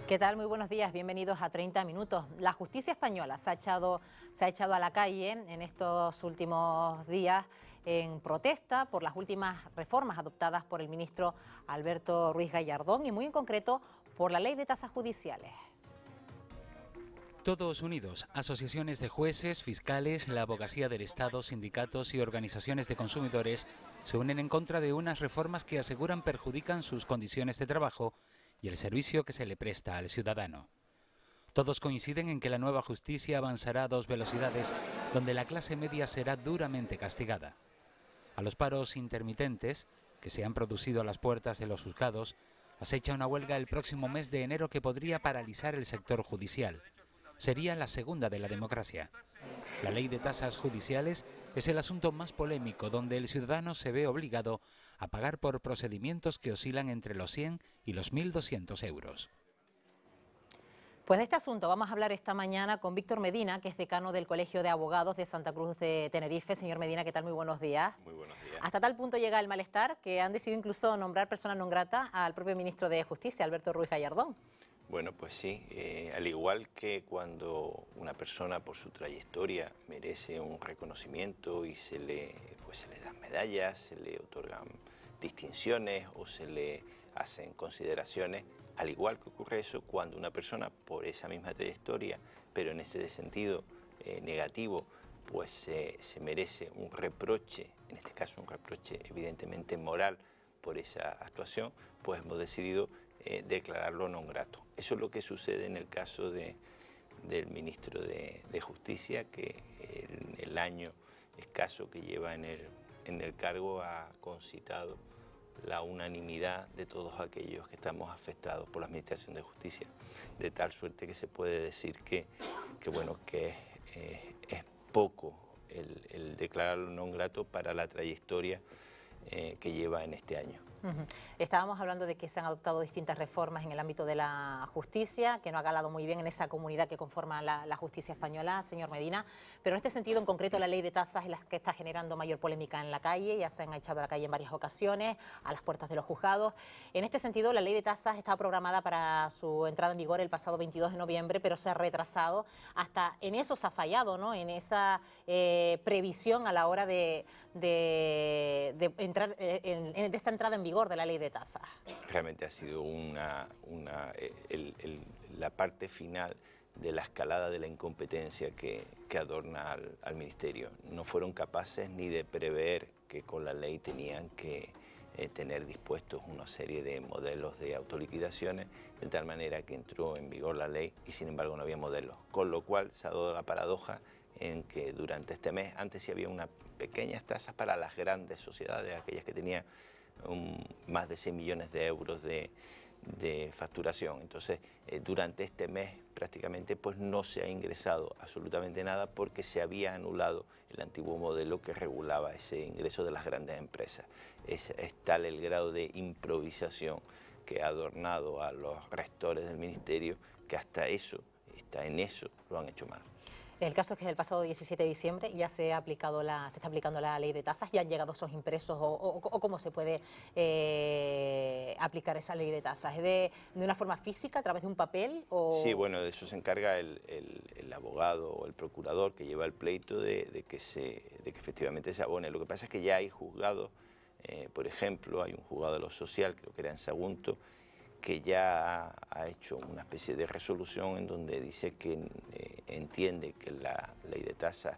¿Qué tal? Muy buenos días, bienvenidos a 30 minutos. La justicia española se ha echado a la calle en estos últimos días en protesta por las últimas reformas adoptadas por el ministro Alberto Ruiz Gallardón y muy en concreto por la ley de tasas judiciales. Todos unidos, asociaciones de jueces, fiscales, la abogacía del Estado, sindicatos y organizaciones de consumidores se unen en contra de unas reformas que aseguran perjudican sus condiciones de trabajo y el servicio que se le presta al ciudadano. Todos coinciden en que la nueva justicia avanzará a dos velocidades, donde la clase media será duramente castigada. A los paros intermitentes, que se han producido a las puertas de los juzgados, acecha una huelga el próximo mes de enero que podría paralizar el sector judicial. Sería la segunda de la democracia. La ley de tasas judiciales es el asunto más polémico, donde el ciudadano se ve obligado a pagar por procedimientos que oscilan entre los 100 y los 1.200 euros. Pues de este asunto vamos a hablar esta mañana con Víctor Medina, que es decano del Colegio de Abogados de Santa Cruz de Tenerife. Señor Medina, ¿qué tal? Muy buenos días. Muy buenos días. Hasta tal punto llega el malestar que han decidido incluso nombrar persona non grata al propio ministro de Justicia, Alberto Ruiz Gallardón. Bueno, pues sí, al igual que cuando una persona por su trayectoria merece un reconocimiento y se le dan medallas, se le otorgan distinciones o se le hacen consideraciones, al igual que ocurre eso cuando una persona por esa misma trayectoria, pero en ese sentido negativo, pues se merece un reproche, en este caso un reproche evidentemente moral por esa actuación, pues hemos decidido declararlo non grato. Eso es lo que sucede en el caso del ministro de Justicia, que en el año escaso que lleva en el cargo ha concitado la unanimidad de todos aquellos que estamos afectados por la Administración de Justicia, de tal suerte que se puede decir que es poco el declararlo non grato para la trayectoria que lleva en este año. Estábamos hablando de que se han adoptado distintas reformas en el ámbito de la justicia, que no ha calado muy bien en esa comunidad que conforma la justicia española, señor Medina, pero en este sentido en concreto la ley de tasas es la que está generando mayor polémica en la calle, ya se han echado a la calle en varias ocasiones, a las puertas de los juzgados. En este sentido la ley de tasas estaba programada para su entrada en vigor el pasado 22 de noviembre, pero se ha retrasado, hasta en eso se ha fallado, ¿no? En esa previsión a la hora de esta entrada en vigor de la ley de tasas. Realmente ha sido la parte final de la escalada de la incompetencia que adorna al Ministerio. No fueron capaces ni de prever que con la ley tenían que tener dispuestos una serie de modelos de autoliquidaciones, de tal manera que entró en vigor la ley y sin embargo no había modelos. Con lo cual se ha dado la paradoja en que durante este mes, antes sí había unas pequeñas tasas para las grandes sociedades, aquellas que tenían más de 100 millones de euros de facturación. Entonces, durante este mes prácticamente pues no se ha ingresado absolutamente nada porque se había anulado el antiguo modelo que regulaba ese ingreso de las grandes empresas. Es tal el grado de improvisación que ha adornado a los rectores del Ministerio que hasta eso, en eso lo han hecho mal. El caso es que el pasado 17 de diciembre ya se está aplicando la ley de tasas, ya han llegado esos impresos o cómo se puede aplicar esa ley de tasas. ¿Es de una forma física, a través de un papel? O... Sí, bueno, de eso se encarga el abogado o el procurador que lleva el pleito de que efectivamente se abone. Lo que pasa es que ya hay juzgados, por ejemplo, hay un juzgado de lo social, creo que era en Sagunto, que ya ha hecho una especie de resolución en donde dice que entiende que la ley de tasas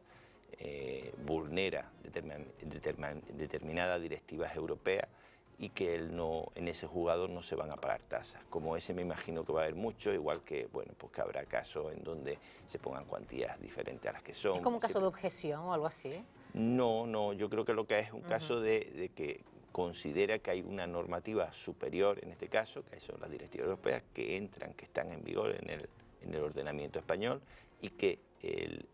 vulnera determinadas directivas europeas y que en ese juzgado no se van a pagar tasas. Como ese me imagino que va a haber mucho, igual que, bueno, pues que habrá casos en donde se pongan cuantías diferentes a las que son. ¿Es como un caso de objeción o algo así? No, yo creo que lo que es un caso de que considera que hay una normativa superior, en este caso, que son las directivas europeas, que están en vigor en el ordenamiento español y que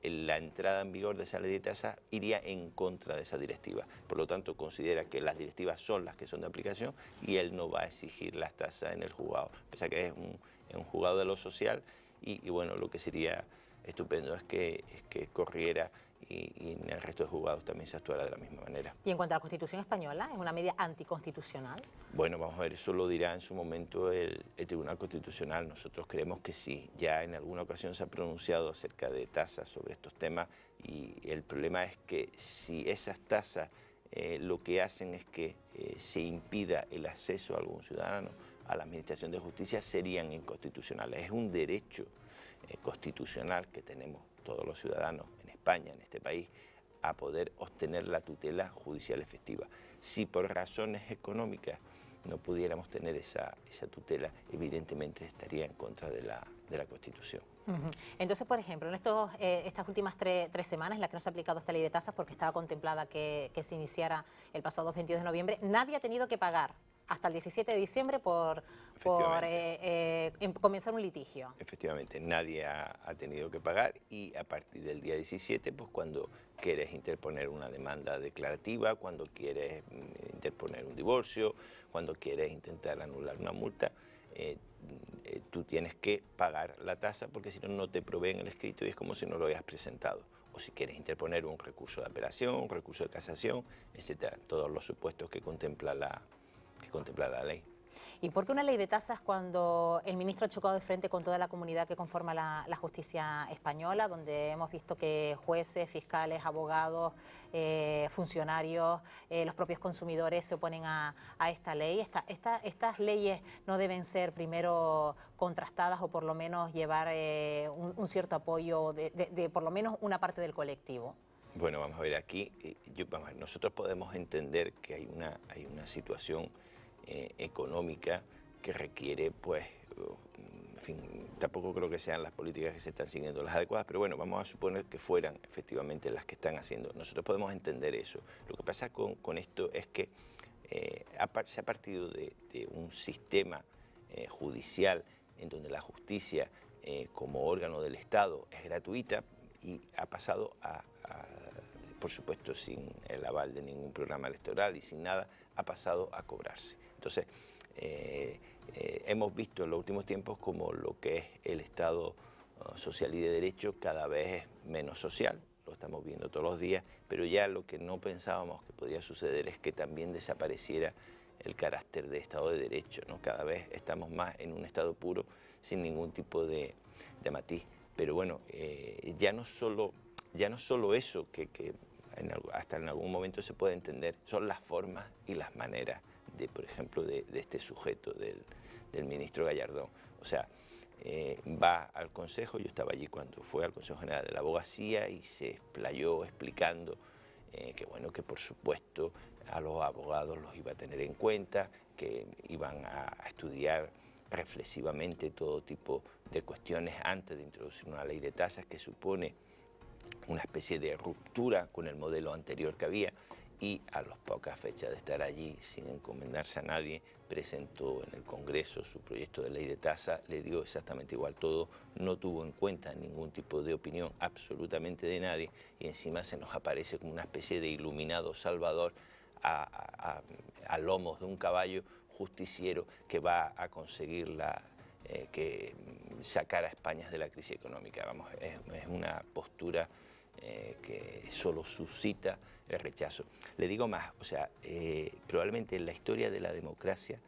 la entrada en vigor de esa ley de tasas iría en contra de esa directiva. Por lo tanto, considera que las directivas son las que son de aplicación y él no va a exigir las tasas en el juzgado. Pese a que es un juzgado de lo social y bueno, lo que sería estupendo es que corriera y en el resto de juzgados también se actuará de la misma manera. Y en cuanto a la Constitución española, ¿es una medida anticonstitucional? Bueno, vamos a ver, eso lo dirá en su momento el Tribunal Constitucional. Nosotros creemos que sí. Ya en alguna ocasión se ha pronunciado acerca de tasas sobre estos temas y el problema es que si esas tasas lo que hacen es que se impida el acceso a algún ciudadano a la Administración de Justicia, serían inconstitucionales. Es un derecho constitucional que tenemos todos los ciudadanos en España, en este país, a poder obtener la tutela judicial efectiva. Si por razones económicas no pudiéramos tener esa tutela, evidentemente estaría en contra de la Constitución. Entonces, por ejemplo, en estas últimas tres semanas en las que no se ha aplicado esta ley de tasas porque estaba contemplada que se iniciara el pasado 22 de noviembre, nadie ha tenido que pagar hasta el 17 de diciembre por comenzar un litigio. Efectivamente, nadie ha tenido que pagar y a partir del día 17, pues cuando quieres interponer una demanda declarativa, cuando quieres interponer un divorcio, cuando quieres intentar anular una multa, tú tienes que pagar la tasa porque si no, no te proveen el escrito y es como si no lo hayas presentado. O si quieres interponer un recurso de apelación, un recurso de casación, etcétera, todos los supuestos que contempla la ley. ¿Y por qué una ley de tasas cuando el ministro ha chocado de frente con toda la comunidad que conforma la justicia española, donde hemos visto que jueces, fiscales, abogados, funcionarios, los propios consumidores se oponen a esta ley? ¿Estas leyes no deben ser primero contrastadas o por lo menos llevar un cierto apoyo de por lo menos una parte del colectivo? Bueno, vamos a ver, aquí nosotros podemos entender que hay una situación económica que requiere, pues, en fin, tampoco creo que sean las políticas que se están siguiendo las adecuadas, pero bueno, vamos a suponer que fueran efectivamente las que están haciendo. Nosotros podemos entender eso. Lo que pasa con esto es que se ha partido de un sistema judicial en donde la justicia como órgano del Estado es gratuita y ha pasado por supuesto sin el aval de ningún programa electoral y sin nada, ha pasado a cobrarse. Entonces, hemos visto en los últimos tiempos como lo que es el Estado social y de derecho cada vez es menos social, lo estamos viendo todos los días, pero ya lo que no pensábamos que podía suceder es que también desapareciera el carácter de Estado de Derecho, ¿no? Cada vez estamos más en un Estado puro sin ningún tipo de matiz. Pero bueno, ya no solo eso, que hasta en algún momento se puede entender, son las formas y las maneras por ejemplo, de este sujeto, del ministro Gallardón. O sea, va al Consejo, yo estaba allí cuando fue al Consejo General de la Abogacía y se explayó explicando que bueno, que por supuesto a los abogados los iba a tener en cuenta, que iban a estudiar reflexivamente todo tipo de cuestiones antes de introducir una ley de tasas que supone una especie de ruptura con el modelo anterior que había, y a las pocas fechas de estar allí sin encomendarse a nadie, presentó en el Congreso su proyecto de ley de tasa, le dio exactamente igual todo, no tuvo en cuenta ningún tipo de opinión absolutamente de nadie y encima se nos aparece como una especie de iluminado salvador a lomos de un caballo justiciero que va a conseguir que sacar a España de la crisis económica. Vamos, es una postura que solo suscita el rechazo. Le digo más, o sea, probablemente en la historia de la democracia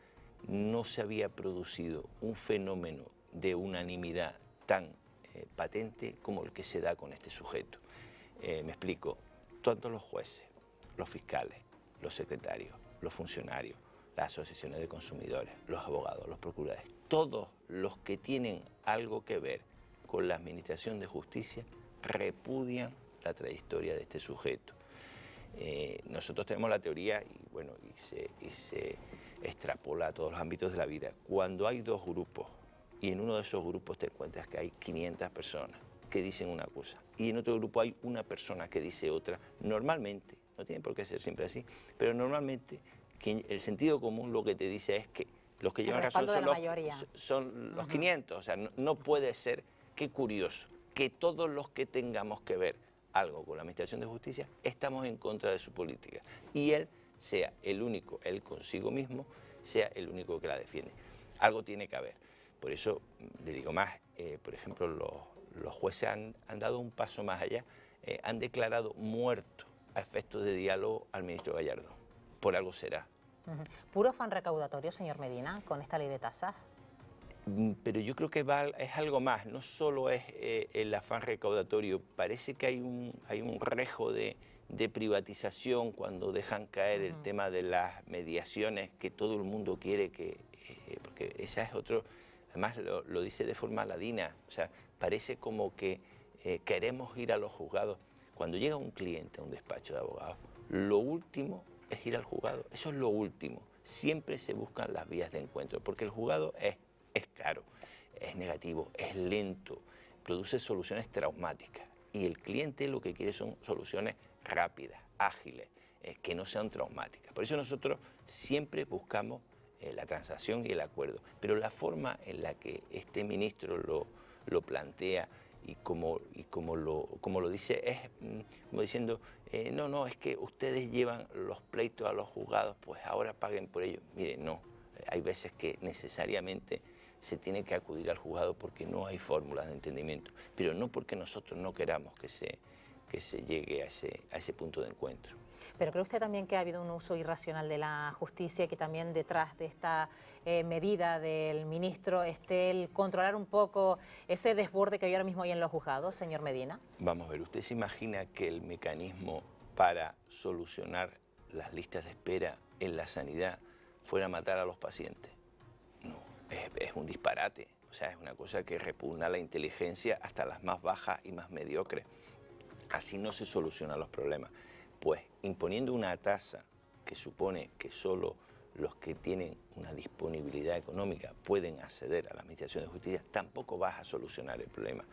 no se había producido un fenómeno de unanimidad tan patente como el que se da con este sujeto. Me explico, tanto los jueces, los fiscales, los secretarios, los funcionarios, las asociaciones de consumidores, los abogados, los procuradores, todos los que tienen algo que ver con la administración de justicia repudian la trayectoria de este sujeto. Nosotros tenemos la teoría y, bueno, y se extrapola a todos los ámbitos de la vida. Cuando hay dos grupos y en uno de esos grupos te encuentras que hay 500 personas que dicen una cosa y en otro grupo hay una persona que dice otra, normalmente, no tiene por qué ser siempre así, pero normalmente el sentido común lo que te dice es que los que llevan razón son los 500, o sea, no puede ser, qué curioso, que todos los que tengamos que ver algo con la Administración de Justicia estamos en contra de su política y él sea el único, él consigo mismo, sea el único que la defiende. Algo tiene que haber. Por eso le digo más, por ejemplo, los jueces han dado un paso más allá han declarado muerto a efectos de diálogo al ministro Gallardo. Por algo será. ¿Puro afán recaudatorio, señor Medina, con esta ley de tasas? Pero yo creo que es algo más, no solo es el afán recaudatorio, parece que hay un rejo de privatización cuando dejan caer el tema de las mediaciones que todo el mundo quiere que, porque esa es otro, además lo dice de forma ladina, o sea, parece como que queremos ir a los juzgados. Cuando llega un cliente a un despacho de abogados, lo último es ir al juzgado, eso es lo último. Siempre se buscan las vías de encuentro, porque el juzgado es caro, es negativo, es lento, produce soluciones traumáticas. Y el cliente lo que quiere son soluciones rápidas, ágiles, que no sean traumáticas. Por eso nosotros siempre buscamos la transacción y el acuerdo. Pero la forma en la que este ministro lo plantea y como lo dice es como diciendo, no, es que ustedes llevan los pleitos a los juzgados, pues ahora paguen por ello. Mire, no, hay veces que necesariamente se tiene que acudir al juzgado porque no hay fórmulas de entendimiento, pero no porque nosotros no queramos que se llegue a ese punto de encuentro. ¿Pero cree usted también que ha habido un uso irracional de la justicia y que también detrás de esta medida del ministro esté el controlar un poco ese desborde que hay ahora mismo ahí en los juzgados, señor Medina? Vamos a ver, ¿usted se imagina que el mecanismo para solucionar las listas de espera en la sanidad fuera matar a los pacientes? No, es un disparate. O sea, es una cosa que repugna la inteligencia hasta las más bajas y más mediocres. Así no se solucionan los problemas. Pues imponiendo una tasa que supone que solo los que tienen una disponibilidad económica pueden acceder a la administración de justicia, tampoco vas a solucionar el problema.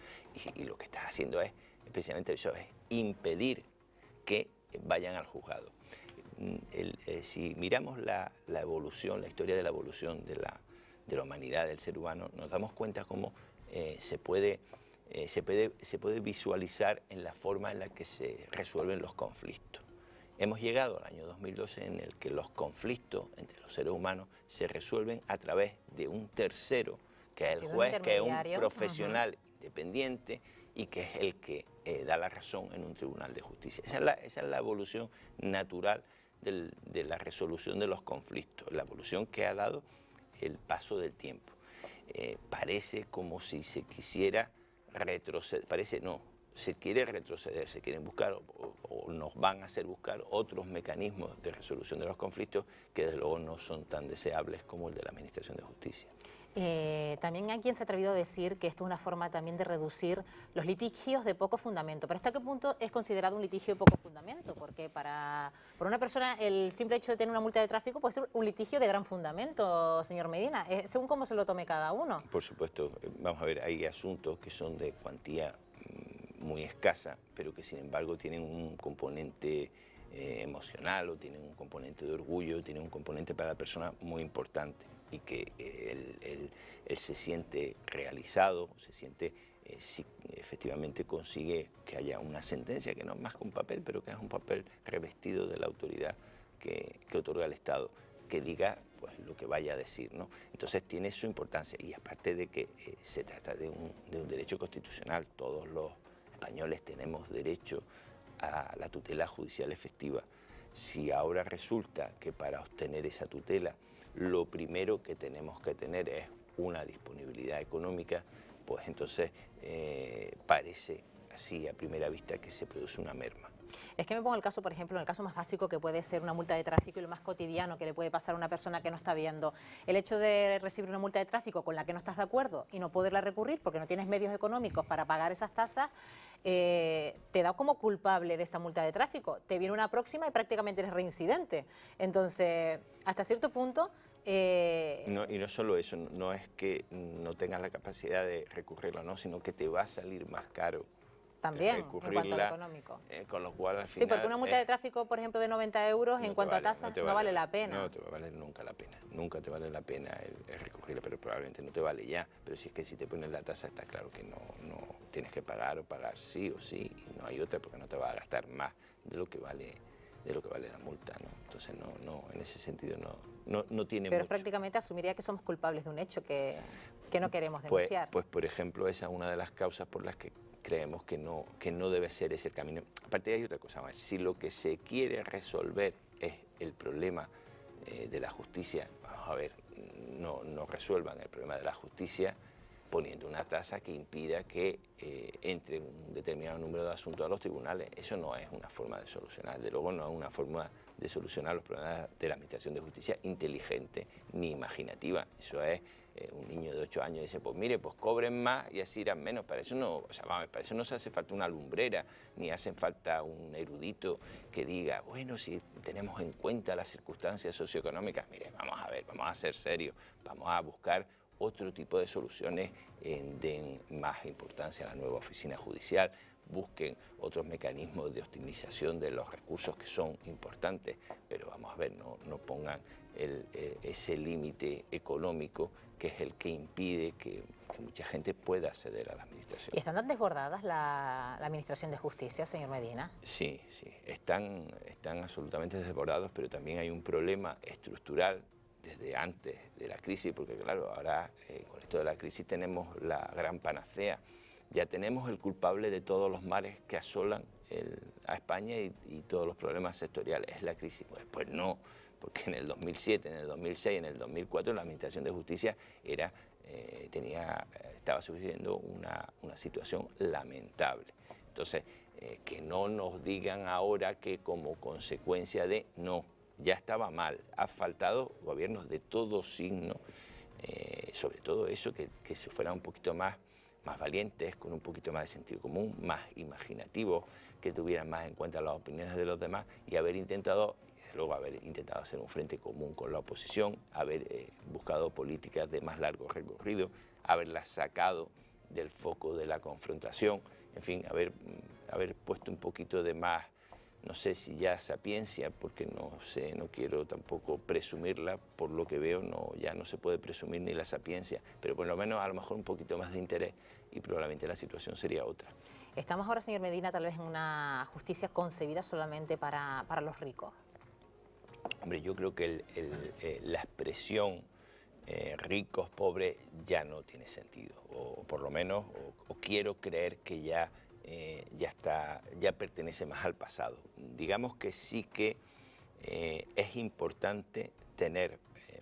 Y lo que estás haciendo es, especialmente eso, es impedir que vayan al juzgado. Si miramos la evolución, la historia de la evolución de la humanidad, del ser humano, nos damos cuenta cómo se puede visualizar en la forma en la que se resuelven los conflictos. Hemos llegado al año 2012 en el que los conflictos entre los seres humanos se resuelven a través de un tercero, que es el juez, que es un profesional independiente y que es el que da la razón en un tribunal de justicia. Esa es la evolución natural de la resolución de los conflictos, la evolución que ha dado el paso del tiempo. Parece como si se quisiera retroceder, se quiere retroceder, se quieren buscar o nos van a hacer buscar otros mecanismos de resolución de los conflictos que desde luego no son tan deseables como el de la Administración de Justicia. También hay quien se ha atrevido a decir que esto es una forma también de reducir los litigios de poco fundamento. ¿Pero hasta qué punto es considerado un litigio de poco fundamento? Porque por una persona el simple hecho de tener una multa de tráfico puede ser un litigio de gran fundamento, señor Medina, según cómo se lo tome cada uno. Por supuesto, vamos a ver, hay asuntos que son de cuantía muy escasa, pero que sin embargo tienen un componente emocional o tienen un componente de orgullo, tienen un componente para la persona muy importante y que él se siente realizado, se siente si efectivamente consigue que haya una sentencia que no es más que un papel, pero que es un papel revestido de la autoridad que otorga el Estado, que diga pues lo que vaya a decir, ¿no? Entonces tiene su importancia y aparte de que se trata de un derecho constitucional, todos los españoles tenemos derecho a la tutela judicial efectiva. Si ahora resulta que para obtener esa tutela lo primero que tenemos que tener es una disponibilidad económica, pues entonces parece así a primera vista que se produce una merma. Es que me pongo el caso, por ejemplo, en el caso más básico que puede ser una multa de tráfico y lo más cotidiano que le puede pasar a una persona que no está viendo. El hecho de recibir una multa de tráfico con la que no estás de acuerdo y no poderla recurrir porque no tienes medios económicos para pagar esas tasas, te da como culpable de esa multa de tráfico. Te viene una próxima y prácticamente eres reincidente. Entonces, hasta cierto punto... No, y no solo eso, no es que no tengas la capacidad de recurrirla, no, sino que te va a salir más caro. También, en cuanto a lo económico. Con lo cual, al final... Sí, porque una multa de tráfico, por ejemplo, de 90 euros, en cuanto a tasas, no vale la pena. No te va a valer nunca la pena. Nunca te vale la pena el recurrirla, pero probablemente no te vale ya. Pero si es que si te pones la tasa, está claro que no tienes que pagar o pagar sí o sí, y no hay otra porque no te va a gastar más de lo que vale la multa, ¿no? Entonces, no, en ese sentido no no tiene Pero mucho. prácticamente asumiría que somos culpables de un hecho que no queremos Pues, denunciar. pues, por ejemplo, esa es una de las causas por las que creemos que no debe ser ese el camino. Aparte hay otra cosa más. Si lo que se quiere resolver es el problema de la justicia, vamos a ver, no resuelvan el problema de la justicia poniendo una tasa que impida que entre un determinado número de asuntos a los tribunales. Eso no es una forma de solucionar, de luego no es una forma de solucionar los problemas de la Administración de Justicia inteligente ni imaginativa. Eso es un niño de 8 años dice, pues mire, pues cobren más y así irán menos. Para eso no, o sea, vamos, para eso no se hace falta una lumbrera, ni hace falta un erudito que diga, bueno, si tenemos en cuenta las circunstancias socioeconómicas, mire, vamos a ver, vamos a ser serios, vamos a buscar otro tipo de soluciones, den más importancia a la nueva oficina judicial, busquen otros mecanismos de optimización de los recursos que son importantes, pero vamos a ver, no pongan ese límite económico que es el que impide que mucha gente pueda acceder a la administración. ¿Y están tan desbordadas la Administración de Justicia, señor Medina? Sí, están absolutamente desbordados, pero también hay un problema estructural desde antes de la crisis, porque claro, ahora con esto de la crisis tenemos la gran panacea. Ya tenemos el culpable de todos los males que asolan a España y todos los problemas sectoriales. Es la crisis. Pues no, porque en el 2007, en el 2006, en el 2004 la Administración de Justicia estaba sufriendo una situación lamentable. Entonces, que no nos digan ahora que como consecuencia de no, ya estaba mal, ha faltado gobiernos de todo signo, sobre todo eso, que se fueran un poquito más valientes, con un poquito más de sentido común, más imaginativos, que tuvieran más en cuenta las opiniones de los demás y haber intentado hacer un frente común con la oposición, haber buscado políticas de más largo recorrido, haberlas sacado del foco de la confrontación, en fin, haber puesto un poquito de más, no sé si ya sapiencia, porque no quiero tampoco presumirla, por lo que veo ya no se puede presumir ni la sapiencia, pero por lo menos a lo mejor un poquito más de interés y probablemente la situación sería otra. Estamos ahora, señor Medina, tal vez en una justicia concebida solamente para los ricos. Hombre, yo creo que la expresión ricos, pobres, ya no tiene sentido, o por lo menos, o quiero creer que ya pertenece más al pasado. Digamos que sí que es importante tener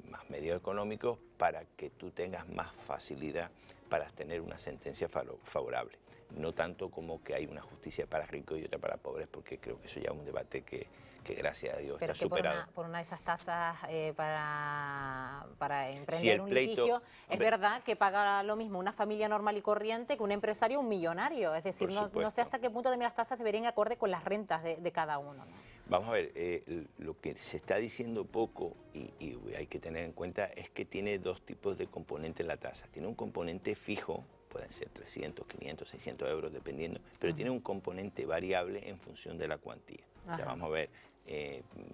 más medios económicos para que tú tengas más facilidad para tener una sentencia favorable. No tanto como que hay una justicia para ricos y otra para pobres, porque creo que eso ya es un debate que gracias a Dios está superado. Pero por una de esas tasas para emprender un litigio, es verdad que paga lo mismo una familia normal y corriente que un empresario, un millonario. Es decir, no sé hasta qué punto también las tasas deberían ir acorde con las rentas de cada uno, ¿no? Vamos a ver, lo que se está diciendo poco y hay que tener en cuenta es que tiene dos tipos de componentes en la tasa. Tiene un componente fijo, pueden ser 300, 500, 600 euros, dependiendo, pero tiene un componente variable en función de la cuantía. O sea, vamos a ver,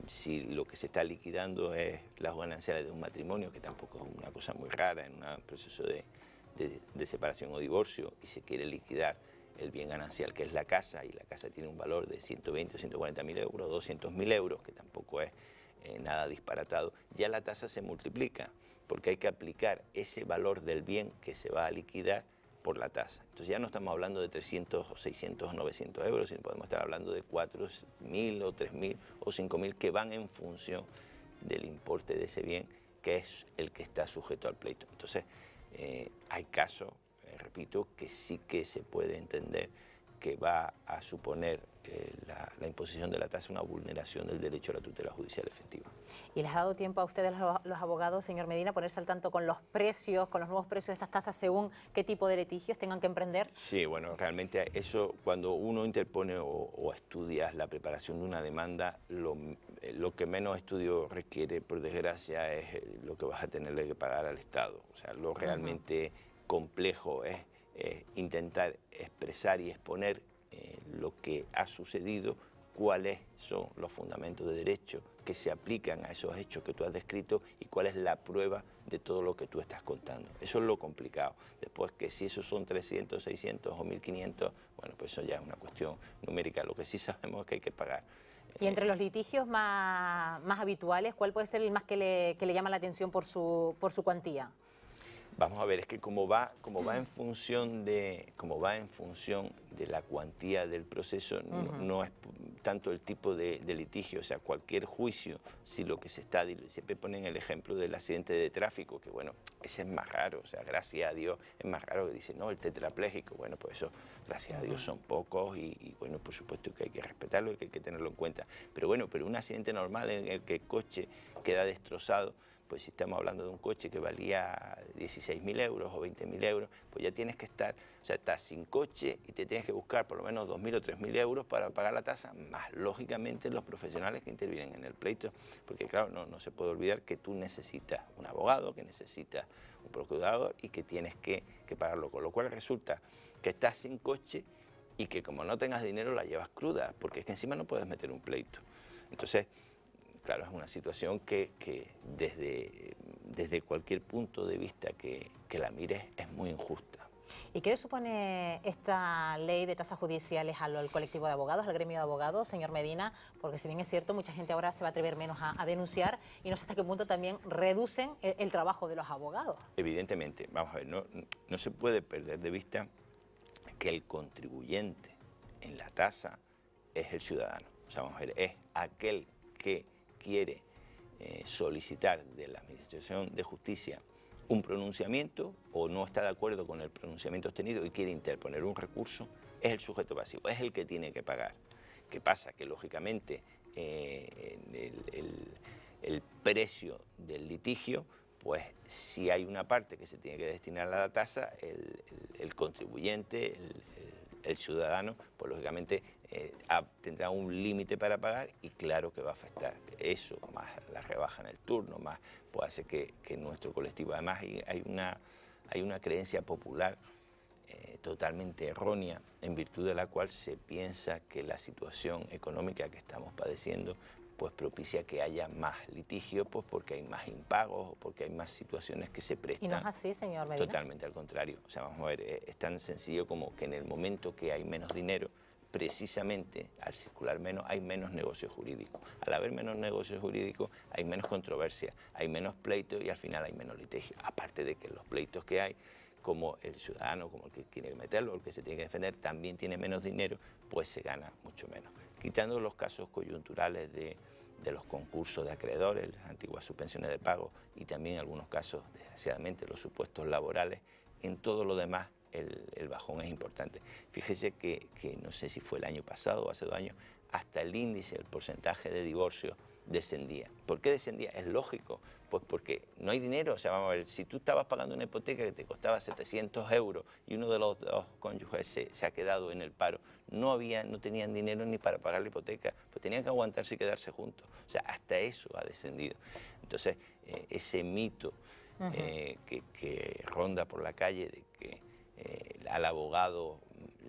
si lo que se está liquidando es las ganancias de un matrimonio, que tampoco es una cosa muy rara en un proceso de separación o divorcio, y se quiere liquidar el bien ganancial que es la casa, y la casa tiene un valor de 120 o 140.000 euros, 200.000 euros, que tampoco es nada disparatado, ya la tasa se multiplica, porque hay que aplicar ese valor del bien que se va a liquidar por la tasa. Entonces ya no estamos hablando de 300 o 600 o 900 euros, sino podemos estar hablando de 4.000 o 3.000 o 5.000 que van en función del importe de ese bien, que es el que está sujeto al pleito. Entonces hay casos, repito, que sí que se puede entender que va a suponer la imposición de la tasa una vulneración del derecho a la tutela judicial efectiva. ¿Y les ha dado tiempo a ustedes, los abogados, señor Medina, ponerse al tanto con los precios, con los nuevos precios de estas tasas según qué tipo de litigios tengan que emprender? Sí, bueno, realmente eso, cuando uno interpone o estudia la preparación de una demanda, lo que menos estudio requiere, por desgracia, es lo que vas a tenerle que pagar al Estado. O sea, lo realmente complejo es intentar expresar y exponer lo que ha sucedido, cuáles son los fundamentos de derecho que se aplican a esos hechos que tú has descrito y cuál es la prueba de todo lo que tú estás contando. Eso es lo complicado. Después, que si esos son 300, 600 o 1.500, bueno, pues eso ya es una cuestión numérica. Lo que sí sabemos es que hay que pagar. Y entre los litigios más habituales, ¿cuál puede ser el más que le llama la atención por su cuantía? Vamos a ver, es que como va en función de la cuantía del proceso, no es tanto el tipo de litigio, o sea, cualquier juicio, si lo que se está, siempre ponen el ejemplo del accidente de tráfico, que bueno, ese es más raro, o sea, gracias a Dios es más raro que dicen, no, el tetrapléjico, bueno, pues eso, gracias a Dios son pocos y bueno, por supuesto que hay que respetarlo y que hay que tenerlo en cuenta. Pero bueno, pero un accidente normal en el que el coche queda destrozado, pues si estamos hablando de un coche que valía 16.000 euros o 20.000 euros, pues ya tienes que estar, o sea, estás sin coche y te tienes que buscar por lo menos 2.000 o 3.000 euros para pagar la tasa, más lógicamente los profesionales que intervienen en el pleito, porque claro, no se puede olvidar que tú necesitas un abogado, que necesitas un procurador y que tienes que pagarlo, con lo cual resulta que estás sin coche y que como no tengas dinero la llevas cruda, porque es que encima no puedes meter un pleito. Entonces, claro, es una situación que desde cualquier punto de vista que la mires es muy injusta. ¿Y qué le supone esta ley de tasas judiciales al colectivo de abogados, al gremio de abogados, señor Medina? Porque si bien es cierto, mucha gente ahora se va a atrever menos a denunciar y no sé hasta qué punto también reducen el trabajo de los abogados. Evidentemente, vamos a ver, no se puede perder de vista que el contribuyente en la tasa es el ciudadano. O sea, vamos a ver, es aquel que quiere solicitar de la Administración de Justicia un pronunciamiento o no está de acuerdo con el pronunciamiento obtenido y quiere interponer un recurso, es el sujeto pasivo, es el que tiene que pagar. ¿Qué pasa? Que lógicamente el precio del litigio, pues si hay una parte que se tiene que destinar a la tasa, el contribuyente, el ciudadano, pues lógicamente tendrá un límite para pagar y claro que va a afectar. Eso, más la rebaja en el turno, más puede hacer que nuestro colectivo, además hay una creencia popular totalmente errónea, en virtud de la cual se piensa que la situación económica que estamos padeciendo pues propicia que haya más litigio, pues porque hay más impagos o porque hay más situaciones que se prestan. ¿Y no es así, señor Medina? Totalmente al contrario. O sea, vamos a ver, es tan sencillo como que en el momento que hay menos dinero, precisamente al circular menos, hay menos negocio jurídico. Al haber menos negocio jurídico, hay menos controversia, hay menos pleitos y al final hay menos litigio. Aparte de que los pleitos que hay, como el ciudadano, como el que tiene que meterlo, el que se tiene que defender, también tiene menos dinero, pues se gana mucho menos. Quitando los casos coyunturales de los concursos de acreedores, las antiguas suspensiones de pago y también en algunos casos, desgraciadamente, los supuestos laborales, en todo lo demás el bajón es importante. Fíjese que no sé si fue el año pasado o hace 2 años, hasta el índice, el porcentaje de divorcio descendía. ¿Por qué descendía? Es lógico, pues porque no hay dinero. O sea, vamos a ver, si tú estabas pagando una hipoteca que te costaba 700 euros y uno de los dos cónyuges se ha quedado en el paro, no tenían dinero ni para pagar la hipoteca, pues tenían que aguantarse y quedarse juntos. O sea, hasta eso ha descendido. Entonces, ese mito que ronda por la calle de que al abogado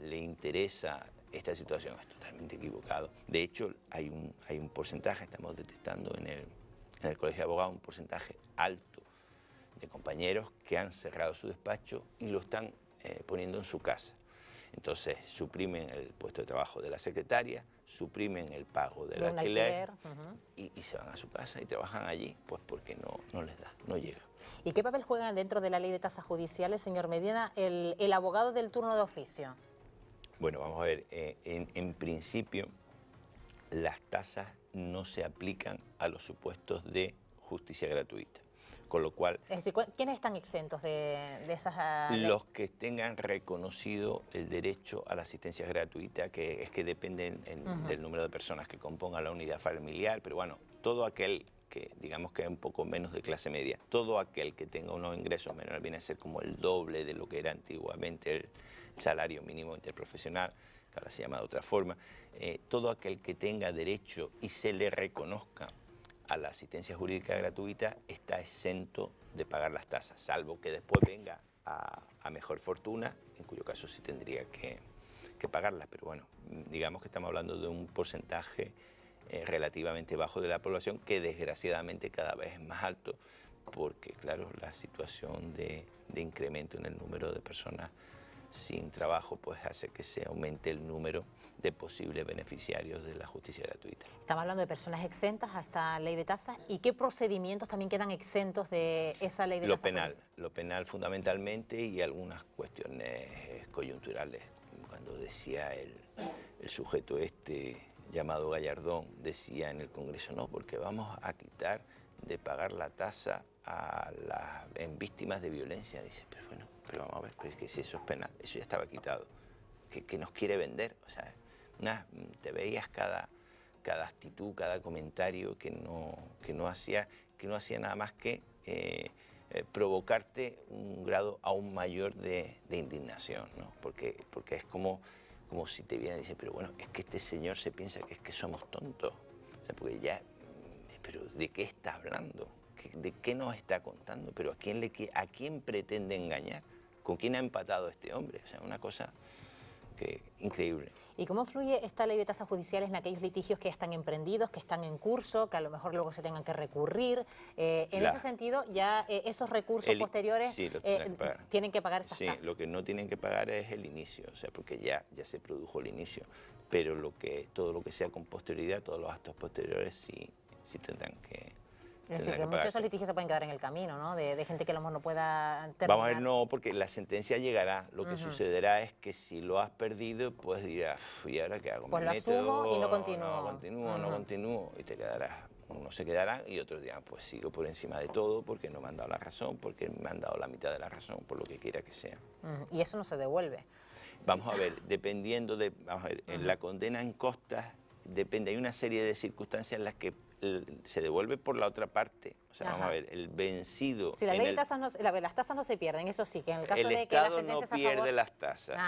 le interesa esta situación es totalmente equivocado. De hecho, hay un porcentaje, estamos detectando en el Colegio de Abogados un porcentaje alto de compañeros que han cerrado su despacho y lo están poniendo en su casa. Entonces, suprimen el puesto de trabajo de la secretaria, suprimen el pago del alquiler y se van a su casa y trabajan allí, pues porque no les da, no llega. ¿Y qué papel juegan dentro de la ley de tasas judiciales, señor Medina, el abogado del turno de oficio? Bueno, vamos a ver, en principio las tasas no se aplican a los supuestos de justicia gratuita, con lo cual... Es decir, ¿quiénes están exentos de esas leyes? Los que tengan reconocido el derecho a la asistencia gratuita, que es que dependen del número de personas que compongan la unidad familiar, pero bueno, todo aquel que digamos que es un poco menos de clase media, todo aquel que tenga unos ingresos menores viene a ser como el doble de lo que era antiguamente el salario mínimo interprofesional, que ahora se llama de otra forma, todo aquel que tenga derecho y se le reconozca a la asistencia jurídica gratuita está exento de pagar las tasas, salvo que después venga a mejor fortuna, en cuyo caso sí tendría que pagarlas, pero bueno, digamos que estamos hablando de un porcentaje relativamente bajo de la población, que desgraciadamente cada vez es más alto, porque claro, la situación de incremento en el número de personas sin trabajo, pues hace que se aumente el número de posibles beneficiarios de la justicia gratuita. Estamos hablando de personas exentas a esta ley de tasas. ¿Y qué procedimientos también quedan exentos de esa ley de tasas? Lo penal fundamentalmente, y algunas cuestiones coyunturales. Cuando decía el sujeto llamado Gallardón, decía en el Congreso, no, porque vamos a quitar de pagar la tasa en víctimas de violencia. Dice, pero bueno, pero vamos a ver, pero es que si eso es penal, eso ya estaba quitado. ¿Qué nos quiere vender? O sea, te veías cada actitud, cada comentario que no hacía nada más que provocarte un grado aún mayor de indignación, ¿no? Porque es como si te vienen y dicen, pero bueno, es que este señor se piensa que es que somos tontos. O sea, porque ya, pero ¿de qué está hablando? ¿De qué nos está contando? ¿Pero a quién pretende engañar? ¿Con quién ha empatado este hombre? O sea, una cosa increíble. ¿Y cómo fluye esta ley de tasas judiciales en aquellos litigios que ya están emprendidos, que están en curso, que a lo mejor luego se tengan que recurrir? En ese sentido, ya esos recursos posteriores sí, tienen que pagar esas tasas. Sí, lo que no tienen que pagar es el inicio, o sea, porque ya se produjo el inicio, pero todo lo que sea con posterioridad, todos los actos posteriores sí tendrán que... Es decir, que muchos de esos litigios se pueden quedar en el camino, ¿no? De gente que a lo mejor no pueda terminar. Vamos a ver, no, porque la sentencia llegará. Lo que sucederá es que si lo has perdido, pues dirás, ¿y ahora qué hago? Pues lo asumo y no continúo. No continúo, y te quedarás. Unos se quedarán y otros dirán, pues sigo por encima de todo porque no me han dado la razón, porque me han dado la mitad de la razón, por lo que quiera que sea. Y eso no se devuelve. Vamos a ver, en la condena en costas depende, hay una serie de circunstancias en las que se devuelve por la otra parte. O sea, vamos a ver, el vencido... Si la ley de tasas las tasas no se pierden, eso sí, que en el caso de que la sentencia no sea a favor... pierde las tasas.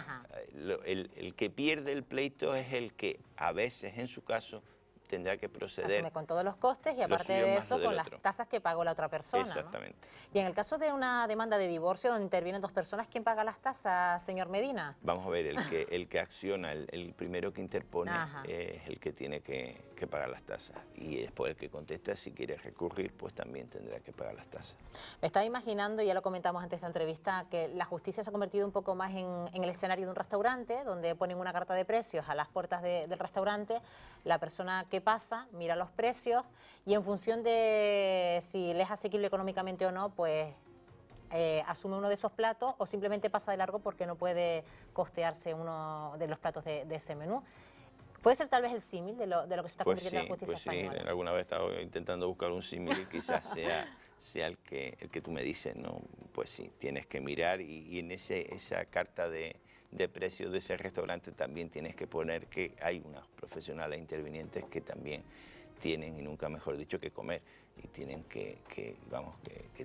El que pierde el pleito es el que, a veces, en su caso, tendrá que proceder... Asume con todos los costes y aparte de eso con las tasas que pagó la otra persona. Exactamente. ¿No? Y en el caso de una demanda de divorcio donde intervienen dos personas, ¿quién paga las tasas, señor Medina? Vamos a ver, el que acciona, el primero que interpone es el que tiene que pagar las tasas. Y después el que contesta, si quiere recurrir, pues también tendrá que pagar las tasas. Me estaba imaginando, y ya lo comentamos antes de esta entrevista, que la justicia se ha convertido un poco más en el escenario de un restaurante, donde ponen una carta de precios a las puertas del restaurante, la persona que pasa mira los precios y en función de si le es asequible económicamente o no, pues asume uno de esos platos o simplemente pasa de largo porque no puede costearse uno de los platos de ese menú. ¿Puede ser tal vez el símil de lo que se está convirtiendo en la justicia española? Sí, alguna vez he estado intentando buscar un símil y quizás sea el que tú me dices, ¿no? Pues sí, tienes que mirar y en esa carta de precios de ese restaurante también tienes que poner que hay unos profesionales intervinientes que también tienen, y nunca mejor dicho, que comer y tienen que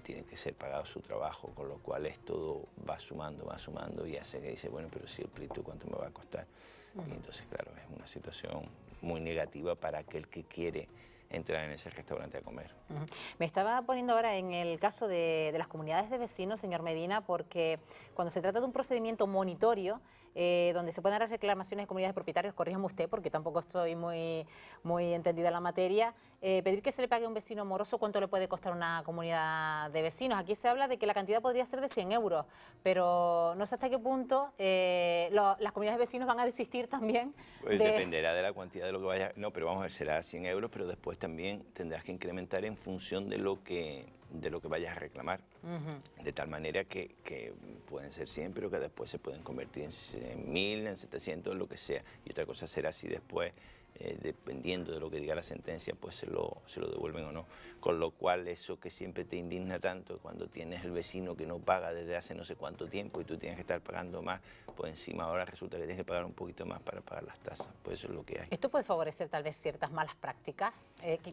tienen que ser pagados su trabajo, con lo cual todo va sumando y hace que dice, bueno, pero si el pleito, ¿cuánto me va a costar? Y entonces, claro, es una situación muy negativa para aquel que quiere entrar en ese restaurante a comer. Me estaba poniendo ahora en el caso de las comunidades de vecinos, señor Medina, porque cuando se trata de un procedimiento monitorio, donde se pueden dar reclamaciones de comunidades de propietarios, corríjame usted, porque tampoco estoy muy entendida en la materia, pedir que se le pague a un vecino moroso, ¿cuánto le puede costar una comunidad de vecinos? Aquí se habla de que la cantidad podría ser de 100 euros, pero no sé hasta qué punto las comunidades de vecinos van a desistir también. Pues dependerá de la cantidad de lo que vaya... No, pero vamos a ver, será 100 euros, pero después también tendrás que incrementar en función de lo que vayas a reclamar. De tal manera que pueden ser 100, pero que después se pueden convertir en 1000, en 700, en lo que sea. Y otra cosa será si después, dependiendo de lo que diga la sentencia, pues se lo devuelven o no. Con lo cual, eso que siempre te indigna tanto, cuando tienes el vecino que no paga desde hace no sé cuánto tiempo y tú tienes que estar pagando más, pues encima ahora resulta que tienes que pagar un poquito más para pagar las tasas. Pues eso es lo que hay. ¿Esto puede favorecer tal vez ciertas malas prácticas?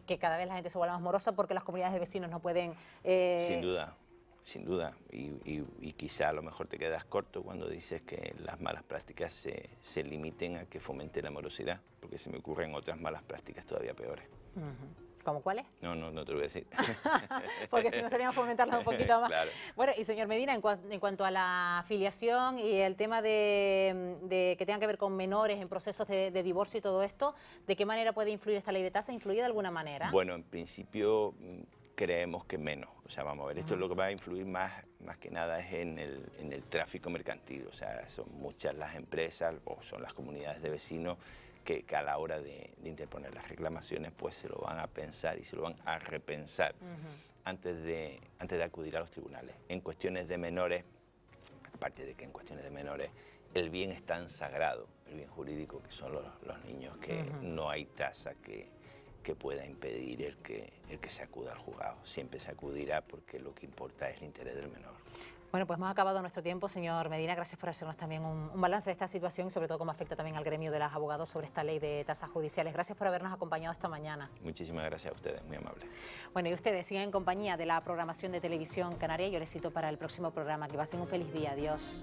Que cada vez la gente se vuelva más morosa porque las comunidades de vecinos no pueden... Sin duda, y quizá a lo mejor te quedas corto cuando dices que las malas prácticas se limiten a que fomente la morosidad, porque se me ocurren otras malas prácticas todavía peores. ¿Cómo cuáles? No te lo voy a decir. Porque si no sería fomentarlas un poquito más. Claro. Bueno, y señor Medina, en cuanto a la filiación y el tema de que tenga que ver con menores en procesos de divorcio y todo esto, ¿de qué manera puede influir esta ley de tasas? ¿Influye de alguna manera? Bueno, en principio creemos que menos. O sea, vamos a ver, esto es lo que va a influir más que nada es en el tráfico mercantil. O sea, son muchas las empresas o son las comunidades de vecinos que a la hora de interponer las reclamaciones pues se lo van a pensar y se lo van a repensar antes de acudir a los tribunales. En cuestiones de menores, aparte de que en cuestiones de menores el bien es tan sagrado, el bien jurídico, que son los niños, que no hay tasa que pueda impedir el que se acuda al juzgado. Siempre se acudirá porque lo que importa es el interés del menor. Bueno, pues hemos acabado nuestro tiempo, señor Medina. Gracias por hacernos también un balance de esta situación y sobre todo cómo afecta también al gremio de los abogados sobre esta ley de tasas judiciales. Gracias por habernos acompañado esta mañana. Muchísimas gracias a ustedes, muy amables. Bueno, y ustedes siguen en compañía de la programación de Televisión Canaria. Yo les cito para el próximo programa. Que pasen un feliz día. Adiós.